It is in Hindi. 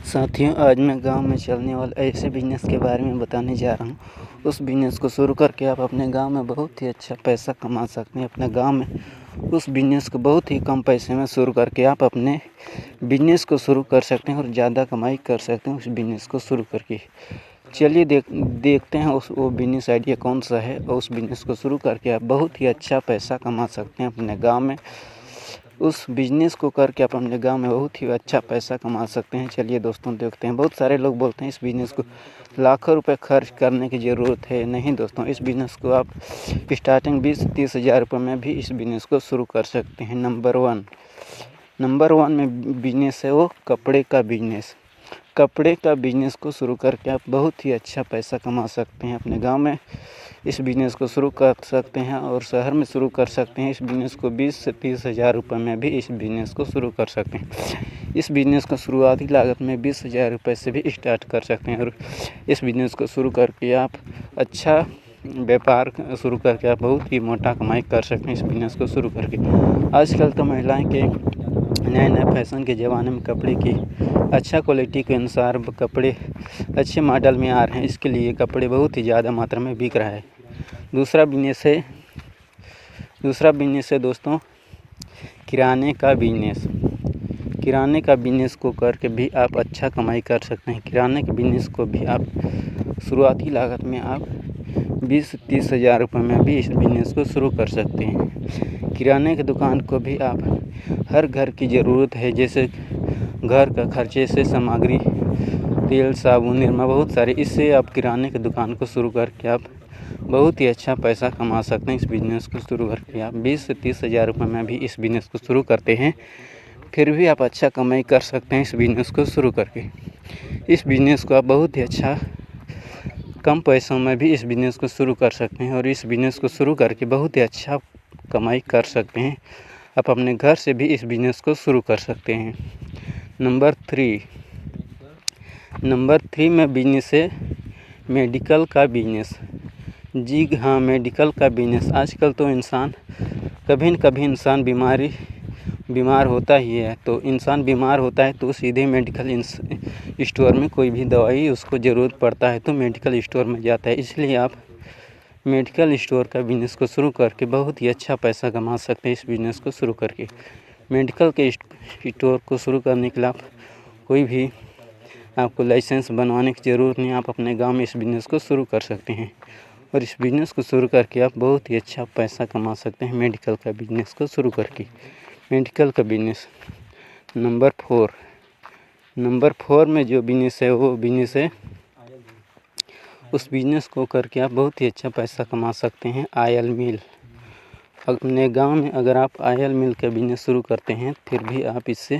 साथियों, आज मैं गांव में चलने वाले ऐसे बिजनेस के बारे में बताने जा रहा हूं। उस बिजनेस को शुरू करके आप अपने गांव में बहुत ही अच्छा पैसा कमा सकते हैं। अपने गांव में उस बिजनेस को बहुत ही कम पैसे में शुरू करके आप अपने बिजनेस को शुरू कर सकते हैं और ज़्यादा कमाई कर सकते हैं उस बिजनेस को शुरू करके। चलिए देखते हैं वो बिजनेस आइडिया कौन सा है और उस बिजनेस को शुरू करके आप बहुत ही अच्छा पैसा कमा सकते हैं अपने गाँव में। उस बिजनेस को करके आप अपने गांव में बहुत ही अच्छा पैसा कमा सकते हैं। चलिए दोस्तों देखते हैं। बहुत सारे लोग बोलते हैं इस बिजनेस को लाखों रुपए खर्च करने की ज़रूरत है। नहीं दोस्तों, इस बिजनेस को आप स्टार्टिंग 20-30 हज़ार रुपये में भी इस बिजनेस को शुरू कर सकते हैं। नंबर वन में बिजनेस है वो कपड़े का बिजनेस। कपड़े का बिजनेस को शुरू करके आप बहुत ही अच्छा पैसा कमा सकते हैं। अपने गांव में इस बिजनेस को शुरू कर सकते हैं और शहर में शुरू कर सकते हैं। इस बिजनेस को 20 से 30 हज़ार रुपये में भी इस बिजनेस को शुरू कर सकते हैं। इस बिजनेस को शुरुआती लागत में 20 हज़ार रुपये से भी स्टार्ट कर सकते हैं और इस बिजनेस को शुरू करके आप अच्छा व्यापार शुरू करके आप बहुत ही मोटा कमाई कर सकते हैं। इस बिजनेस को शुरू करके आजकल तो महिलाएं के नए फैशन के ज़माने में कपड़े की अच्छा क्वालिटी के अनुसार कपड़े अच्छे मॉडल में आ रहे हैं। इसके लिए कपड़े बहुत ही ज़्यादा मात्रा में बिक रहा है। दूसरा बिजनेस है दोस्तों किराने का बिजनेस। किराने का बिजनेस को करके भी आप अच्छा कमाई कर सकते हैं। किराने के बिजनेस को भी आप शुरुआती लागत में आप 20 से 30 हज़ार रुपये में भी इस बिजनेस को शुरू कर सकते हैं। किराने की दुकान को भी आप हर घर की ज़रूरत है, जैसे घर का खर्चे से सामग्री तेल साबुन निरमा बहुत सारे, इससे आप किराने की दुकान को शुरू करके आप बहुत ही अच्छा पैसा कमा सकते हैं। इस बिजनेस को शुरू करके आप 20 से 30 हज़ार रुपये में भी इस बिजनेस को शुरू करते हैं, फिर भी आप अच्छा कमाई कर सकते हैं इस बिजनेस को शुरू करके। इस बिजनेस को आप बहुत ही अच्छा कम पैसों में भी इस बिजनेस को शुरू कर सकते हैं और इस बिजनेस को शुरू करके बहुत ही अच्छा कमाई कर सकते हैं। आप अपने घर से भी इस बिजनेस को शुरू कर सकते हैं। नंबर थ्री में बिजनेस है मेडिकल का बिजनेस। जी हाँ, मेडिकल का बिजनेस। आजकल तो कभी न कभी इंसान बीमार होता ही है। तो इंसान बीमार होता है तो सीधे मेडिकल स्टोर में कोई भी दवाई उसको ज़रूरत पड़ता है तो मेडिकल स्टोर में जाता है। इसलिए आप मेडिकल स्टोर का बिजनेस को शुरू करके बहुत ही अच्छा पैसा कमा सकते हैं। इस बिजनेस को शुरू करके मेडिकल के स्टोर को शुरू करने के लिए कोई भी आपको लाइसेंस बनवाने की ज़रूरत नहीं। आप अपने गांव में इस बिजनेस को शुरू कर सकते हैं और इस बिजनेस को शुरू करके आप बहुत ही अच्छा पैसा कमा सकते हैं मेडिकल का बिजनेस को शुरू करके। मेडिकल का बिजनेस। नंबर फोर में जो बिजनेस है वो बिजनेस है, उस बिजनेस को करके आप बहुत ही अच्छा पैसा कमा सकते हैं ऑयल मिल। अपने गांव में अगर आप ऑयल मिल का बिजनेस शुरू करते हैं फिर भी आप इससे